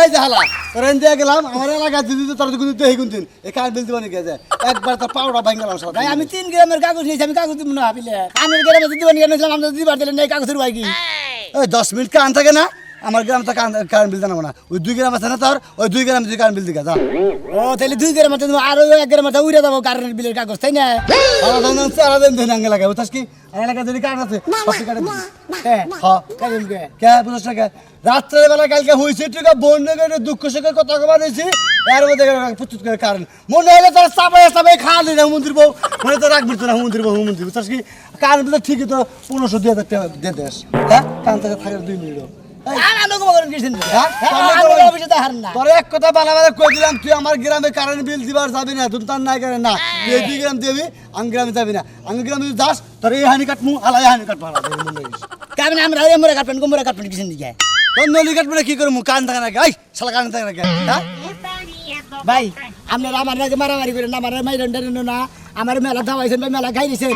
এই যে হালা রেন দিয়ে গেলাম আমার এলাকা দিদি তো তার কিন্তু এই গুনতিন এই কার বিল দিবানি গেছে একবার তো পাউডার ভাঙ গেলাম সব ভাই আমি 3 গ্রামের কাগজ নিয়েছি আমি কাগজ দিব না আপিলে আমি গ্রামে দিবানি গেছিলাম আমরা দিবার দিলেন এই কাগজের ভাই কি ওই 10 মিনিট কান থাকে না আমার গ্রাম তো কারেন্ট বিল জানাবো না ওই 2 গ্রাম আছে না তোর ওই 2 গ্রাম দিয়ে কারেন্ট বিল দিকা যা ও তাহলে 2 গ্রাম মধ্যে আরো 1 গ্রাম মধ্যে উড়ে যাবো কারেন্ট বিলের কাগজ তাই না আলাদা দিন আঙ্গে লাগাবো তাস কি এলাকা যদি কারেন্ট আছে সব কারেন্ট হ্যাঁ হ্যাঁ কাগজ কে কে বুঝছ না কে রাত্রে বেলা কালকে হইছে টাকা বন্যা করে দুঃখ সুখের কথা কবা দিয়েছি এর মধ্যে প্রস্তুত করে কারণ মনে হইলে তোর চাপাই খালি না মন্দির বউ মনে তো রাখবি তো না মন্দির বউ মন্দির বুঝছ কি কারণ তো ঠিকই তো 1500-2000 টাকা দিয়ে দেশ হ্যাঁ কান থেকে থাকে 2 মিনিট তোর এক কথা বালা কই দিলাম তুই আমার গ্রামে কারেন্ট বিল দিবার যাবি না তুই তার নাই করে না তুই এই 2 গ্রাম দিবি আমি গ্রামে যাবি না আমি গ্রামে যদি যাস তোর এই হানি কাটমু আলাই হানি কাটবো কেমন আমরা মোরা কাটবেন গোমরা কাটবেন কিছু দিকে তোর নলি কাটবো কি করবো কান থাকে না গাই শালা কান থাকে না হ্যাঁ ভাই আপনারা আমার নাকি মারামারি করেন আমার মাইরেন না আমার মেলা দাওয়াইছেন মেলা খাইছেন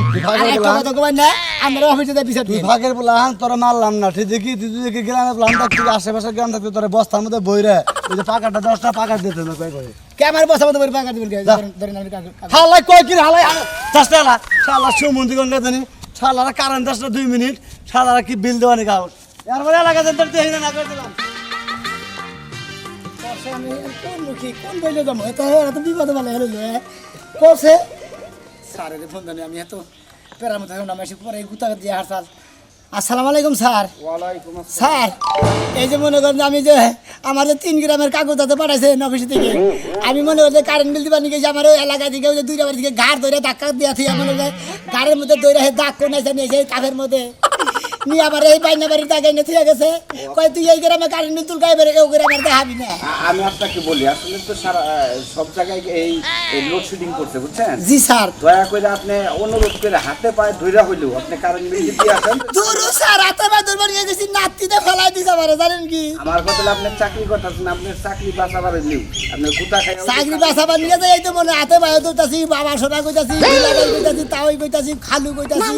কথা কবেন না আমরা অফিসে যাই পিছাতে ভাগের বলা তোরা মারলাম না ঠিক দেখি তুই দেখি গ্রামে প্লান থাকতে আশেপাশে গ্রাম থাকতে তোর বস্তার মধ্যে বইরে ওই যে পাকাটা 10টা পাকা দিতে না কই কই কে আমার বস্তার মধ্যে বইরে পাকা দিবেন ধরেন আমি হালাই কই কি হালাই চাষটা শালা সুমন্দি গঙ্গা জানি শালারা কারেন্ট 2 মিনিট শালারা কি বিল দেওয়ানি গাও এরপরে এলাকা যেতে দেখি না করে দিলাম আমি কোন মুখী কোন বইলে যাবো এত বিপদ বলে হলো কোসে স্যারের ফোন জানি আমি এত পেরার মতো এখন আমি পরে গুতা দিয়ে হারসাল আসসালামু আলাইকুম স্যার ওয়ালাইকুম আসসালাম স্যার এই যে মনে করেন আমি যে আমার 3 গ্রামের কাগজ হাতে পাঠাইছেন অফিস থেকে আমি মনে করি কারেন্ট বিল দিবার নিয়ে আমার ওই এলাকা থেকে ওই যে 2টা বাড়ি থেকে ঘাড় ধরে ধাক্কা দিয়ে আছি আমার গাড়ির মধ্যে দৌড়ে দাগ কোন আছে নিয়ে সেই কাফের মধ্যে নিয়ে আবার এই বাইনা বাড়ির দাগাই না ঠিক গেছে কয় তুই এই গ্রামে কারেন্ট বিল তুল গাই বেরে কেউ গ্রামে দেখাবি না আমি আপনাকে বলি আসলে তো সারা সব জায়গায় এই লোডশেডিং করতে বুঝছেন জি স্যার দয়া করে আপনি অনুরোধ করে হাতে পায়ে ধইরা হইলেও আপনি কারেন্ট বিল দিয়ে আসেন দূরও স্যার হাতে পা ধরবার নিয়ে গেছি নাতিতে ফেলাই দিছে আমারে জানেন কি আমার কথা হলো আপনার চাকরি করতেছেন আপনার চাকরি বাঁচাবার নিউ আপনার গুতা খাই চাকরি বাঁচাবার নিয়ে যাই তো মনে হাতে পায়ে ধরতাছি বাবা সোনা কইতাছি বিলাবাই কইতাছি তাওই কইতাছি খালু কইতাছি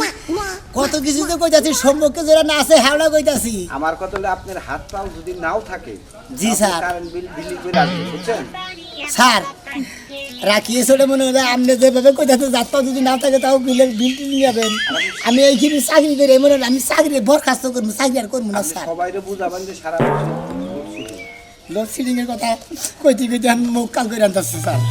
কত কিছু তো কইতাছি সম্মুখে যারা না আছে হাওড়া কইতাছি আমার কথা হলো আপনার হাত পাও যদি নাও থাকে জি স্যার কারেন্ট বিল বিলি করে আসবেন বুঝছেন স্যার রাখিয়ে ছোটে মনে হয় আপনি যেভাবে কইতাছে যাত্রা যদি না থাকে তাও বিলের বিলটি নিয়ে যাবেন আমি এইখানে চাকরি করে মনে হয় আমি চাকরি বরখাস্ত করবো চাকরি আর করবো না স্যার সবাইরে বুঝাবেন যে সারা লোডশেডিং এর কথা কইতে কইতে আমি মুখ কাল করে আনতেছি স্যার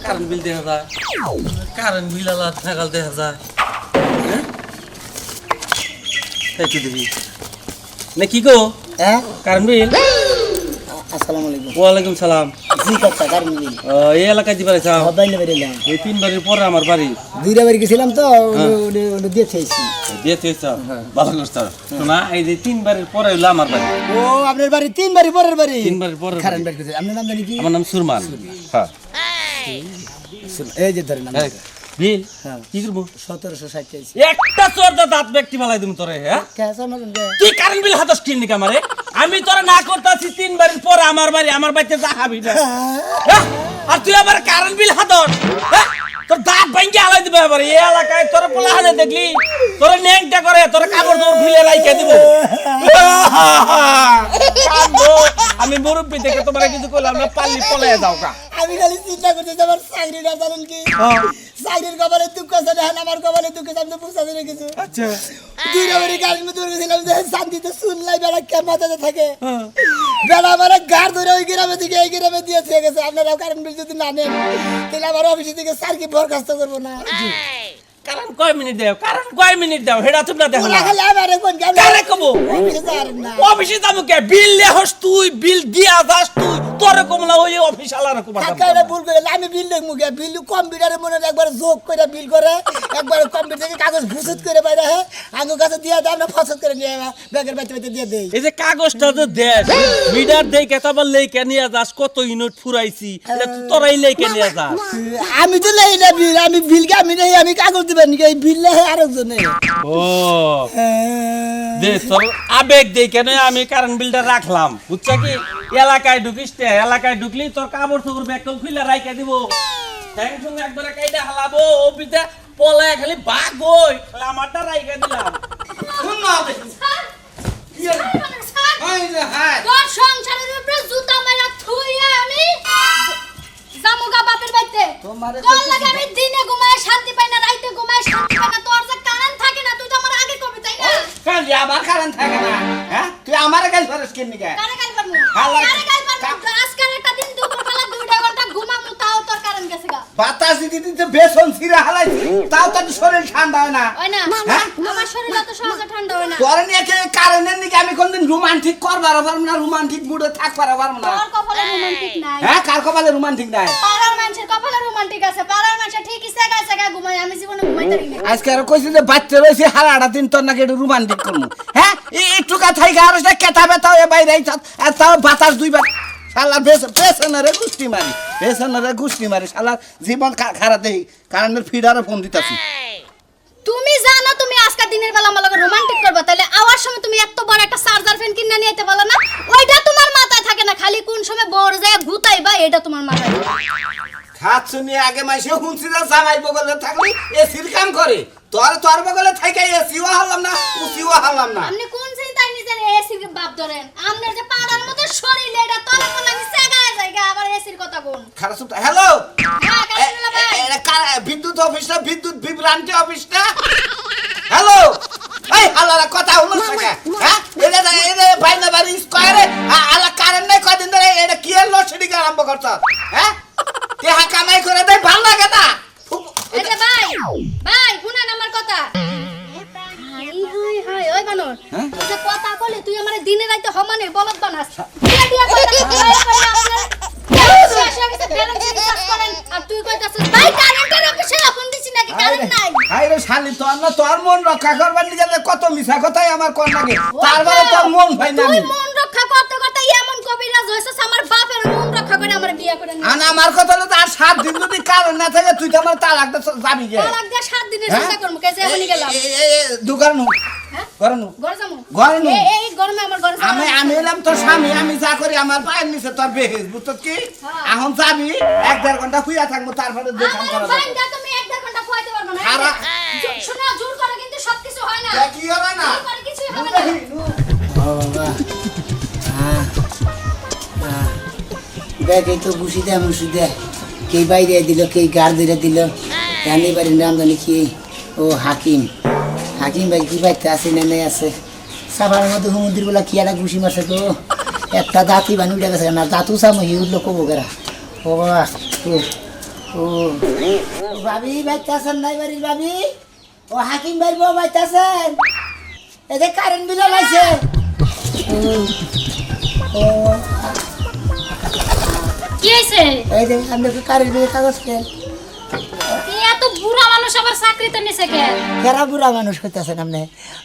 কারেন্ট বিল দেখা যায় কারেন্ট বিল আলা থাকাল দেখা যায় কি গো হ্যাঁ কারেন্ট বিল আসসালামু আলাইকুম ওয়ালাইকুম সালাম জি কাকা কারণ নেই এই এলাকায় দিবার চাও বাইরে বেরিলাম এই 3 বাড়ির পরে আমার বাড়ি 2টা বাড়ি গেছিলাম তো ওটা দিয়ে খেয়েছি দিয়ে চাও ভালো করছো শোনা এই যে 3 বাড়ির পরে হইলো আমার বাড়ি ও আপনার বাড়ি 3 বাড়ি পরের বাড়ি 3 বাড়ির পরে কারণ বের করতে আপনার নাম জানি কি আমার নাম সুরমান হ্যাঁ এই যে ধরেন নাম বিল হ্যাঁ কি করব 1760 চাইছি একটা চোরদা দাঁত ব্যক্তি মালাই দিম তোরে হ্যাঁ কেসা মালুম গে তুই কারেন্ট বিল হাতস কিন নিকা মারে আমি তোরা না করতাছি 3 বাড়ির পর আমার বাড়িতে যা খাবি না হ্যাঁ? আর তুই আবার কারেন্ট বিল হাতস হ্যাঁ? তোর দাঁত ভাঙ্গি আলাই দিবে আবার এই এলাকায় তোর পোলা হানে দেখলি তোর নেংটা করে তোর কাপড় তোর খুলে রাইখা দিব আমি মুরব্বি থেকে তোমার কিছু কইলাম না পাল্লি পলায় যাও কা আমি খালি চিন্তা করতে আমার চাকরিটা জানেন কি চাকরির কপালে দুঃখ আছে না আমার কপালে দুঃখ আছে আমি তো বুঝতে পারি কিছু আচ্ছা 2টা বাড়ি গাড়ির মধ্যে গেছিলাম যে শান্তিতে শুনলাই বেলা কে মাথাতে থাকে বেলা আমার গাড় ধরে ওই গ্রামে থেকে এই গ্রামে দিয়ে থেকে গেছে আপনারা কারেন্ট বিল যদি না নেন তাহলে আমার অফিসে থেকে স্যার কি বরখাস্ত করবো না কারণ কয় মিনিট দাও হেডা তোমরা দেখো না খালি আমারে কোন কারে কবো অফিসে যার না অফিসে যাবো কে বিল লেহস তুই বিল দিয়া যাস তুই তোরে কমলা ওই অফিস আলার কো টাকাটা ভুল করে আমি বিল দেখমু গে বিল কম্পিউটারে মনে একবার যোগ করে বিল করে একবার কম্পিউটার থেকে কাগজ ভুসুত করে বাইরে হ্যাঁ আঙ্গু কাছে দিয়ে দাও না ফসত করে নিয়ে ব্যাগের বাইতে দিয়ে দেই এই যে কাগজটা যে দেশ মিটার দেই কেতাবার লেইকে নিয়ে যাস কত ইউনিট ফুরাইছি এটা তো তোরাই লেইকে নিয়ে যাস আমি তো লেই না বিল আমি বিলকে আমি নেই আমি কাগজ দিবেন কি এই বিল লে আরেকজনে ও দে তোর আবেগ দেই কেন আমি কারেন্ট বিলটা রাখলাম বুঝছ কি এলাকায় ঢুকিস এলাকায় ঢুকলি তোর কাপড় চোপড় ব্যাগ খুলে রাইখা দিব ঠ্যাং ঠুং একবারে কাইটা হালাবো অফিসে পলায় খালি বাঘ হই খালি আমারটা রাইখা দিলাম শুন না দেখি কি আর হাই রে হাই তোর সংসারের উপরে জুতা মারা থুইয়া আমি জামুগা বাপের বাড়িতে তোমারে তোর লাগে আমি দিনে ঘুমায় শান্তি পাই না রাইতে ঘুমায় শান্তি পাই না তোর যে কারণ থাকে না তুই তো আমার আগে কবি তাই না কালি আমার কারণ থাকে না হ্যাঁ তুই আমার কাছে ফেরস কেন নিকে কারে গাল পারমু আল্লাহ- কারে গাল পারমু আজকাল একটা দিন দুপুরবেলা 2 ঘন্টা ঘুমামু তাও তোর কারণ গেছে গা বাতাস দিতে দিতে বেসন ছিঁড়ে হালাইছি তাও তোর শরীর ঠান্ডা হয় না ওই না হ্যাঁ? আমার শরীর এত সহজে ঠান্ডা হয় না তোর নিয়ে কারণের নিকে আমি কোনদিন রোমান্টিক করবার পারবো না রোমান্টিক মুডে থাকবার পারবো না তোর কপালে রোমান্টিক নাই হ্যাঁ কার কপালে রোমান্টিক নাই পাড়ার মানুষের কপালে রোমান্টিক আছে পাড়ার মানুষের ঠিকই সেগা সেগা ঘুমায় আমি জীবনে ঘুমাইতে পারি না আজকে আর কইছি যে বাচ্চা রয়েছে হারাটা দিন তোর নাকি একটু রোমান্টিক করবো হ্যাঁ একটু কথাই গা আর কেতা বেতা হয়ে বাইরে আর তাও বাতাস দুইবার শালা পেছনে গুষ্টি মারি শালা জীবন খারাপ দেই কারণের ফিডারে ফোন দিতাছি তুমি জানো তুমি আজকে দিনের বেলা আমার লগে রোমান্টিক করবে তাহলে আওয়ার সময় তুমি এত বড় একটা চার্জার ফ্যান কিনে নিয়ে আইতে বলো না ওইটা তোমার মাথায় থাকে না খালি কোন সময় বড় যায় গুতাইবা এটা তোমার মাথায় থাকে। খাত শুনি আগে মাইসে হুনছি যে জামাই বগলে থাকলি এসির কাম করে তোর বগলে থাকে এসিও হারলাম না উসিও হারলাম না আপনি কোন চিন্তায় নিজের এসির বাপ ধরেন আপনার যে পাড়ার মতো শরীর এটা তোর কোন আমি সেগায় জায়গা আবার এসির কথা কোন খারাপ সুপ্তা হ্যালো হ্যাঁ কাজলা ভাই বিদ্যুৎ অফিস না বিদ্যুৎ বিভ্রান্তি অফিস না হ্যালো এই আল্লাহ কথা হলো না হ্যাঁ এটা বাইনা বাড়ি স্কয়ারে আল্লাহ কারেন্ট নাই কদিন ধরে এটা কি এর লোডশেডিং আরম্ভ করছ হ্যাঁ তেহা কামাই করে দেয় ভালো লাগে না এই যে ভাই ভাই শুনেন আমার কথা হাই হাই ওই বানর তুই যে কথা কইলে তুই আমারে দিনে রাইতে হমানে বলদ বানাস দিয়া দিয়া আর তুই কইতাছিস ভাই কারেন্টের অফিসে ফোন দিছি নাকি কারেন্ট নাই আরে শালি তোর না তোর মন রক্ষা করবার নিজে কত মিছা কথাই আমার কোন লাগে তারপরে তোর মন ভাই না তুই মন রক্ষা করতে করতে এমন কবিরাজ হইছস আমার বাপের মন রক্ষা করে আমার বিয়ে করে নিয়ে আর আমার কথা হলো আর 7 দিন যদি কারণ না থাকে তুই তো আমার তালাক দে যাবি গে তালাক দিয়ে 7 দিনের চিন্তা করমু কেসে এমনি গেলাম দোকান নু হ্যাঁ করনু ঘরে যামু ঘরে নু এই গরমে আমার ঘরে যামু আমি এলাম তোর স্বামী আমি যা করি আমার পায়ের নিচে তোর বেহেজ বুঝছ কি এখন যাবি 1.5 ঘন্টা শুইয়া থাকবো তারপরে দোকান করা যাবে বাইন্দা তুমি 1.5 ঘন্টা খুয়াইতে পারবে না খারাপ। শোনো জোর করে কিন্তু সবকিছু হয় না কি হবে না জোর করে কিছুই হবে না দেখ এই তো বুঝি দে মুসি দে কে বাইরে দিল কে গার ধরে দিল জানি পারি নাম জানি কি ও হাকিম হাকিম ভাই কি বাইতে আছে না নাই আছে সাবার মধ্যে সমুদ্র গুলা কি একটা ঘুষি মারছে তো একটা দাঁতি বানি উঠে গেছে না দাঁতু সামো হিউর লোক কবো গেরা ও বাবা ও ভাবি বাইতে আছেন নাই বাড়ির ভাবি ও হাকিম ভাই বউ বাইতে আছেন এদের কারেন্ট বিল লাইছে ও কি হইছে এই যে আমরা কারেন্ট বিলের কাগজ কেন তুই এত বুড়া মানুষ আবার চাকরিতে নিছে কে কেরা বুড়া মানুষ করতেছেন আপনি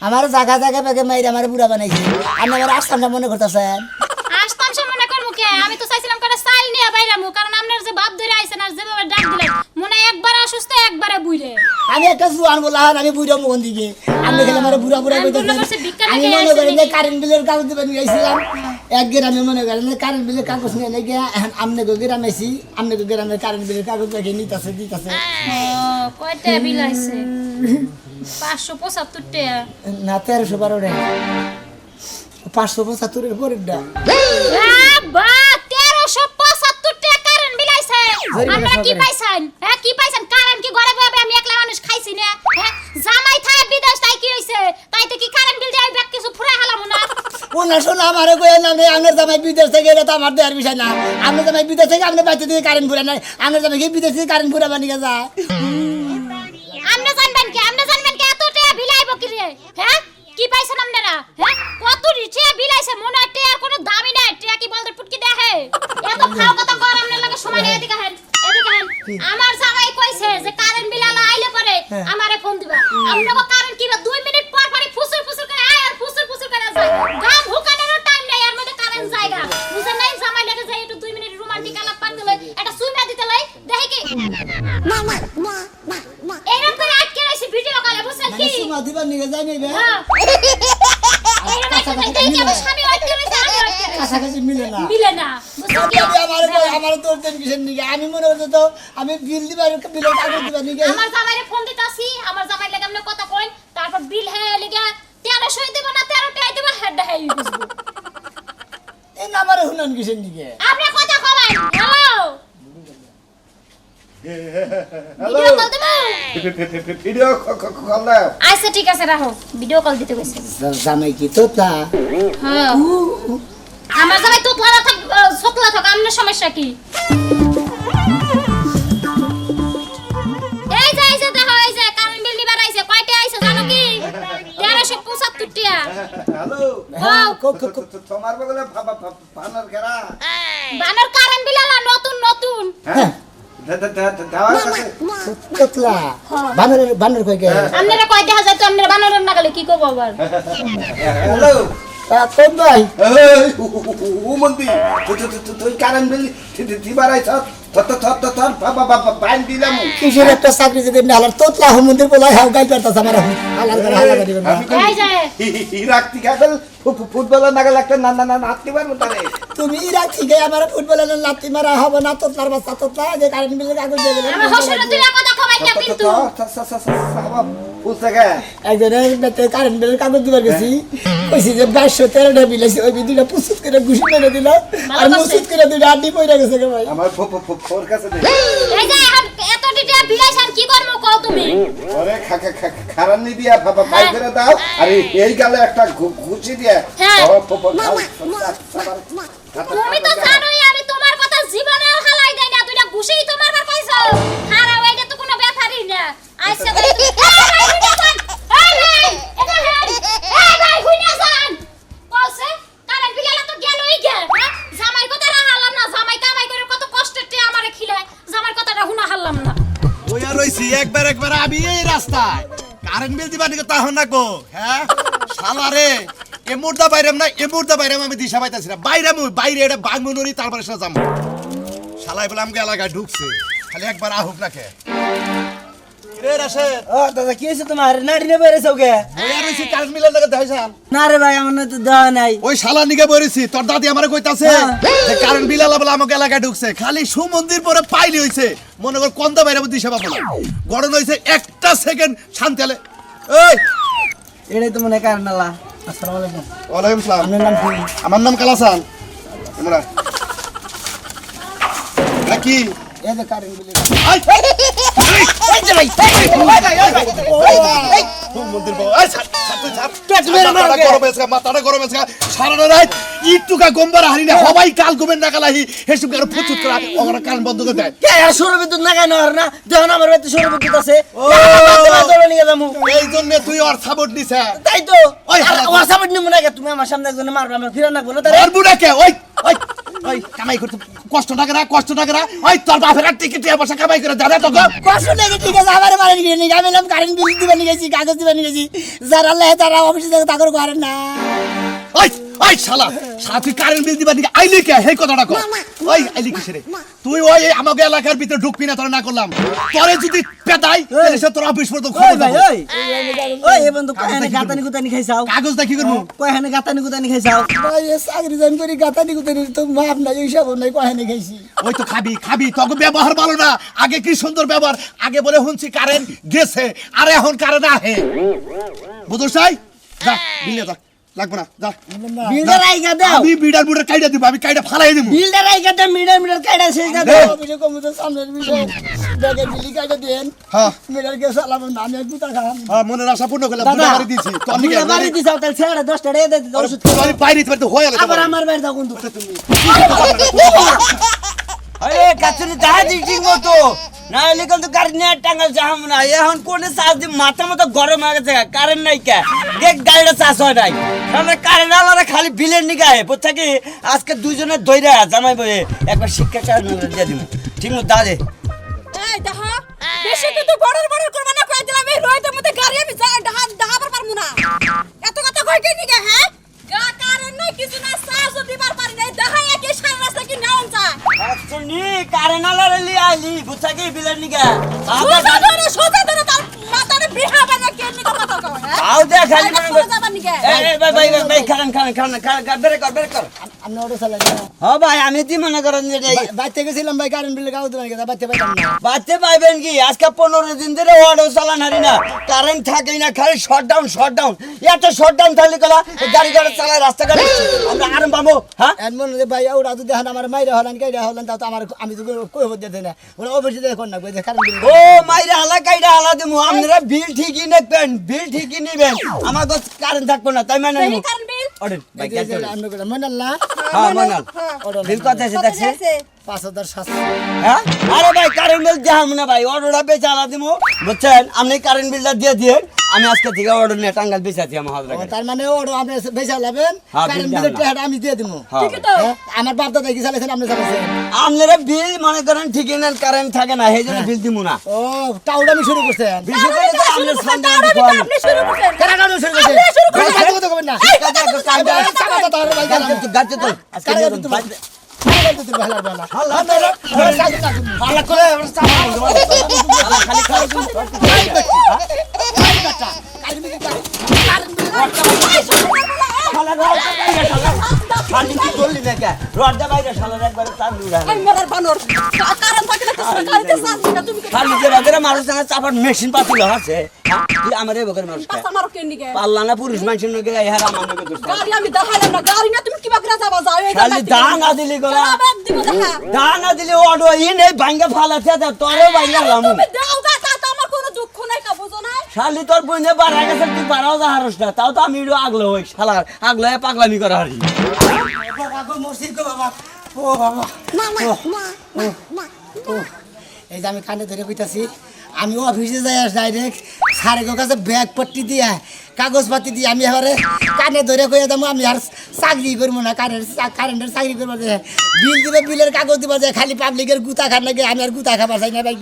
আমার জায়গা জায়গা বেগে মাইরে আমার বুড়া বানাইছে আপনি আমার আসামটা মনে করতেছেন আসতাম সে মনে করমু কে আমি তো চাইছিলাম করে চাইল নিয়ে বাইরামু কারণ আপনার যে বাপ ধরে আইছেন আর যেভাবে ডাক দিলেন মনে একবার অসুস্থ একবারে বুইরে আমি একটা জোয়ান বললাম আমি বুড়া মোহন দিকে আপনি খেলে আমার বুড়া বুড়া করতেছেন আমি মনে করেন যে কারেন্ট বিলের কাগজ দিবেন গেছিলাম এক গ্রামে মনে করেন যে কারেন্ট বিলের কাগজ নিয়ে নাকি আপনি গ্রামে আছি আপনি গ্রামের কারেন্ট বিলের কাগজ রেখে নিতেছে দিতেছে কয়টা বিল আইছে 575 টাকা না 1312 টাকা 575 এর পরের ডা বাবা 1375 টাকা কারেন্ট বিল আইছে আমরা কি পাইছেন হ্যাঁ কি পাইছেন কারেন্ট কি ঘরে বসে আমি একলা মানুষ খাইছি না হ্যাঁ জামাই থাকে বিদেশ তাই কি হইছে তাইতে কি কারেন্ট বিল দেই ব্যাক কিছু ফুরাই হলাম না ওনা শোনা আমারে কই না রে আমার জামাই বিদেশ থেকে এটা তো আমার দেয়ার বিষয় না আমার জামাই বিদেশ থেকে আপনি বাইতে দিয়ে কারেন্ট ফুরা না আমার জামাই কি বিদেশ থেকে কারেন্ট ফুরা বানিয়ে যায় আমরা জানবেন কি এত টাকা বিল আইব কি রে হ্যাঁ কি পাইছেন আপনারা হ্যাঁ কত রিচে বিল আইছে মনে হয় টাকার কোনো দামই নাই টাকা কি বলতে পুটকি দেখে এত ফাও কথা কর আপনার লাগে সময় নেই এদিকে হেন আমার জামাই কইছে যে কারেন্ট বিল আইলে পরে আমারে ফোন দিবা আপনারা কারেন্ট কিবা 2 মিনিট পর পরই ফুসুর ফুসুর করে আয় আর ফুসুর ফুসুর করে যায় গাম হুকানেরও টাইম নাই এর মধ্যে কারেন্ট জায়গা বুঝেন নাই জামাই লাগে যাই একটু 2 মিনিট রোমান্টিক আলাপ পার দিলে এটা সুইমা দিতে লাই দেখে কি এরকম করে আটকে রাখছি ভিডিও কলে বুঝছেন কি সুমা দিবা নিয়ে যাই নেবে হ্যাঁ এরকম একটা দেখি আমার স্বামী আটকে রাখছে আমি আটকে রাখছি কাছাকাছি মিলে না মিলে না আমার তোর দেন কিসের নিকে আমি মনে করতে তো আমি বিল দিবার বিলের কাগজ দিবার নিকে আমার জামাইরে ফোন দিতাছি আমার জামাই লাগে আপনি কথা কইন তারপর বিল হে লিগা 1300 দেব না 13 টাকা দেব হেড হে বুঝবো এই নাম্বারে হুনান কিসের নিকে আপনি কথা কবেন হ্যালো ভিডিও কল দেব ভিডিও কল দাও। আচ্ছা ঠিক আছে রাখো ভিডিও কল দিতে কইছে জামাই কি তোতা হ্যাঁ আমার জামাই তোতলা না থাক সতলা থাক আপনার সমস্যা কি এই যে দেখো এই যে কারেন্ট বিল নিবার আইছে কয়টা আইছে জানো কি 1375 টাকা হ্যালো হ্যাঁ তোমার বগলে বানর কেরা বানর কারেন্ট বিল আলা নতুন নতুন হ্যাঁ দাওয়ার কাছে তোতলা বানর কই গে আপনারা কয় দেখা যায় তো আপনারা বানরের নাগালে কি করব আবার হ্যালো কোন ভাই উমন্দি তুই কারণ বলি দিবার আইছ তোর বাইন দিলাম কিসের একটা চাকরি যদি এমনি হালার তোতলা হুমন্দির বলাই হাও গাই করতাছ আমার হালার করে হালার করে দিবেন না। এই যে রাখতি কাগল ফুটবলের নাগাল একটা না হাঁটতে পারবো তারে তুমি রাখি গে আমার ফুটবলের লাত্তি মারা হবে না তোতলার বাচ্চা তোতলা যে কারেন্ট বিলের কাগজ দিয়ে দিলেন আমার হসরে তুই কথা কবাই না কিন্তু একজনের বেতে কারেন্ট বিলের কাগজ দিবার গেছি কইছি যে 2213 টাকা বিল আছে ওই দুইটা পুসুত করে ঘুষি মেরে দিল আর মুসুত করে দুইটা আড্ডি পয়রা গেছে গে ভাই আমার ফোর কাছে দে এই যে এখন এত ডিটে বিলাইছেন কি করব কও তুমি ওরে খারানি দিয়া বাই করে দাও আর এই গালে একটা ঘুষি দিয়া হ্যাঁ। তুমি তো জানোই আমি তোমার কথা জীবনে হালাই দেই না তুইটা ঘুষেই তোমার বার কইছো খারাপ হইলে তো কোনো ব্যাপারই না আইসা ভাই এটা হেড এই ভাই হুইনা যান কইছে কারেন্ট বিলালা তো গেলই গে জামাই কথা হালাম না জামাই কামাই করে কত কষ্টের তে আমারে খিলায় জামার কথাটা হুনা হারলাম না ওই আর রইছি একবার আমি এই রাস্তায় কারেন্ট বিল দিবা নিকে তাহন না গো হ্যাঁ শালা রে এ মুর্দা বাইরাম না এ মুর্দা বাইরাম আমি দিশা পাইতাছি না বাইরে এটা বাংমুনরি তারপরে সে যাম শালাই বলে আমাকে এলাকায় ঢুকছে খালি একবার আহুক রাখে রে রাশেদ ও দাদা কি হয়েছে তোমার নাড়ি নে বেরেছো কে ওই আর রইছি কারেন্ট বিলের লাগে দেখাইছাল না রে ভাই আমার না তো দেওয়া নাই ওই শালা নিকে বইরেছি তোর দাদি আমারে কইতাছে যে কারেন্ট বিল আলা বলে আমাকে এলাকায় ঢুকছে খালি সুমন্দির পরে পাইলি হইছে মনে কর কোনটা বাইরে দিশা পাবো না গড়ন হইছে একটা সেকেন্ড শান্তি হলে এই এটাই তো মনে কারণ আলা আসসালামু আলাইকুম ওয়ালাইকুম সালাম আপনার নাম কি আমার নাম কালাসান আমরা কি এই যে কারেন্ট বিলের আই এই যে ভাই মন্দির বাবা আই ছাড় তুই ছাড় মাথাটা গরম আছে সারা রাত ইটুকা গম্বার হারি না সবাই কাল গোবেন না কালাহি হেসু করে ফুচুত করা ওরা কান বন্ধ করে দেয় কে আর সৌর বিদ্যুৎ না কেন আর না দেখুন আমার বাড়িতে সৌর বিদ্যুৎ আছে নিয়ে যাবো এই জন্য তুই ওর সাপোর্ট নিছে তাই তো ওই হালা- আমার সাপোর্ট নিবো না কে তুমি আমার সামনে একজনে মারবে আমি ফিরে রাখবো না তারে আর বুড়াকে ওই ওই ওই কামাই করতে কষ্ট না ওই তোর বাপের টিকিট দিয়ে বসে কামাই করে দাদা তো কষ্ট লাগে ঠিক আছে আমার মারেন গিয়ে নিয়ে আমি নাম কারেন্ট বিল দিবেন নিয়ে গেছি কাগজ দিবেন নিয়ে গেছি যারা লেহে তারা অফিসে থেকে তাকর করেন না ওই ওই শালা সাথী কারেন্ট বিল দিবা দিকে আইলি কে হে কথাটা কর ওই আইলি কিসে রে তুই ওই আমাকে এলাকার ভিতরে ঢুকবি না তোরা না করলাম তোরে যদি পেটাই তাহলে সে তোর অফিস পর্যন্ত ওই খবর ভাই দেবো। ওই এ বন্ধু কয়খানে গাতানি গুতানি খাইছাও কাগজ দা কি করবো কয়খানে গাতানি গুতানি খাইছাও ভাই এ চাকরি জয়েন করি গাতানি গুতানি তো মাপ নাই এইসব নাই কহানে খাইছি ওই তো খাবি তোকে ব্যবহার ভালো না আগে কি সুন্দর ব্যবহার আগে বলে শুনছি কারেন্ট গেছে আর এখন কারেন্ট আহে বুঝছ যা বিলে যা লাগবে না যা বিল্ডার আইগা দাও আমি বিড়ার বুড়ার কাইটা দিব আমি কাইটা ফালাই দিব বিল্ডার আইগা দাও মিডার কাইডা শেষ দাও দে। অফিসে কম্পিউটার সামনের বিষয় ব্যাগের বিলি কাটে দেন হ্যাঁ মেয়ের কে সালাম না আমি একটু টাকা হ্যাঁ মনের আশা পূর্ণ করলাম দাদা দুটা বাড়ি দিয়েছি তোর নিকে দুটা বাড়ি দিছাও তাহলে ছেড়ে 10 টাকা দিয়ে দে ওষুধ আমি বাইরে তো হয়ে গেল আবার আমার বাড়ি দাও কিন্তু আরে কাচুরি দাঁড়া দিস ঠিক মতো না হলে কিন্তু গাড়ি নিয়ে টাঙ্গাল যাহাম না এখন কোনে চার্জ দি মাথা মতো গরম হয়ে গেছে কারেন্ট নাই কে দেখ গাড়িটা চার্জ হয় নাই আমরা কারেন্ট আলাদা খালি বিলের নিগায় বুঝছা কি আজকে দুইজনে দইরা জামাই বয়ে একবার শিক্ষা কারেন্ট দিয়ে দিব ঠিক মতো দাদে এই দেখো বেশি কিন্তু বড় করবে না কই দিলাম এই রোদের মধ্যে গাড়ি আমি ডাহাবার পারমু না এত কথা কই কে নিগে হ্যাঁ কারণ নাই কিছু না সাহস দিবার পারি না দেখাই একে সারা রাস্তা কি নাম চা শুনি কারেন্ট আলাদা লি আইলি বুঝছা কি বিলের নিগা সোজা ধরে তার মাথারে বিহা বাজা কে নিগে কথা কও হ্যাঁ আও দে খালি আরে চলে যাবার নিকে এই ভাই খান বেরে কর আমি অটো চালাই হ ভাই আমি কি মনে করেন যে বাচ্চা গেছিলাম ভাই কারেন্ট বিলে কাগজ দিবেন গেছে বাচ্চা পাইতাম না বাচ্চা পাইবেন কি আজকে 15 দিন ধরে অটো চালান হারি না কারেন্ট থাকেই না খালি শটডাউন এত শটডাউন থাকলে কলা গাড়ি চালায় রাস্তাঘাট আমরা আরাম পাবো হ্যাঁ এমন যে ভাই ওরা তো দেখেন আমার মাইরা হলেন কাইরা হলেন তাও তো আমার আমি তো কই হতে দেয় না ওরা অবশ্যই দেখুন না যে কারেন্ট বিল ও মাইরা হালা কাইরা হালা দিমু আপনারা বিল ঠিকই নেবেন বিল ঠিকই নেবেন আমার কাছে কারেন্ট থাকবো না তাই মানে এই কারেন্ট বিল ওঠেন ভাই ক্যান্সেল আমি করে মনাল না হ্যাঁ মানাল বিল কত আছে কত দেখছে আছে 5700 হ্যাঁ আরে ভাই কারেন্ট বিল দেখাম না ভাই অর্ডারটা বেচে আলা দিমু বুঝছেন আপনি কারেন্ট বিলটা দিয়ে দিয়ে আমি আজকে থেকে অর্ডার নিয়ে টাঙ্গাল বেচাছি আমার হাত রাখে তার মানে ওরা আপনি বেচা লাবেন হ্যাঁ, কারেন্ট বিল বিলের দেন না। টাকা আমি দিয়ে দিমু হ্যাঁ ঠিক তো আমার বাপ দাদা কি চালাইছেন আপনি চালাইছেন আপনারা বিল মনে করেন ঠিকই নেন কারেন্ট থাকে না সেই জন্য বিল দিমু না ও টাউডামি শুরু করছেন বিশেষ করে তো আপনার সামনে আপনি শুরু করছেন কেন টাউডামি শুরু করছেন আপনি শুরু করছেন। ভাই, কথা কবেন না চাপা তো ভাই গেলাম গাছে তো আজকে কারে নিয়ে তো যান। তুই ভালো ভালো হাল্লা করে খালি খালি খালি কি করলি না কে রডটা বাইরে শালার একবারে চাপ দিলা এই মরার বানর কারেন্ট থাকে না কিছু গাড়িতে চার্জ না তুমি খালি যে বাজারে মানুষ না চাপার মেশিন পাতিল আছে তুই আমারে বকর মানুষ কে পাঁচ আমার কেন নিকে পাল্লা না পুরুষ মানুষের নগে ইহার আমার নগে দোষ গাড়ি আমি দেখাইলাম না গাড়ি না তুমি কি বাকরা যাবা যাও এই খালি দা না দিলি গলা দিব দেখা দা না দিলি অটো ইনে ভাঙ্গা ফালাতে দা তোরে ভাঙ্গা লামু তুমি দাও গা তা আমার কোনো দুঃখ নাই কা বুঝো না শালি তোর বইনে বাড়া গেছে তুই বাড়াও যা হারস না তাও তো আমি একটু আগলো হই শালার আগলো পাগলামি করা হারি এই যে আমি কানে ধরে কইতাছি আমি অফিসে যাই ডাইরেক্ট স্যারের কাছে ব্যাগ পট্টি দিয়া কাগজপাতি দিয়ে আমি এবারে কানে ধরে কইয়া দাম আমি আর চাকরি করবো না কারেন্টের চাকরি করবো বিল দিবে বিলের কাগজ দিবা যায় খালি পাবলিকের গুতা খান লাগে আমি আর গুতা খাবার চাই না ভাই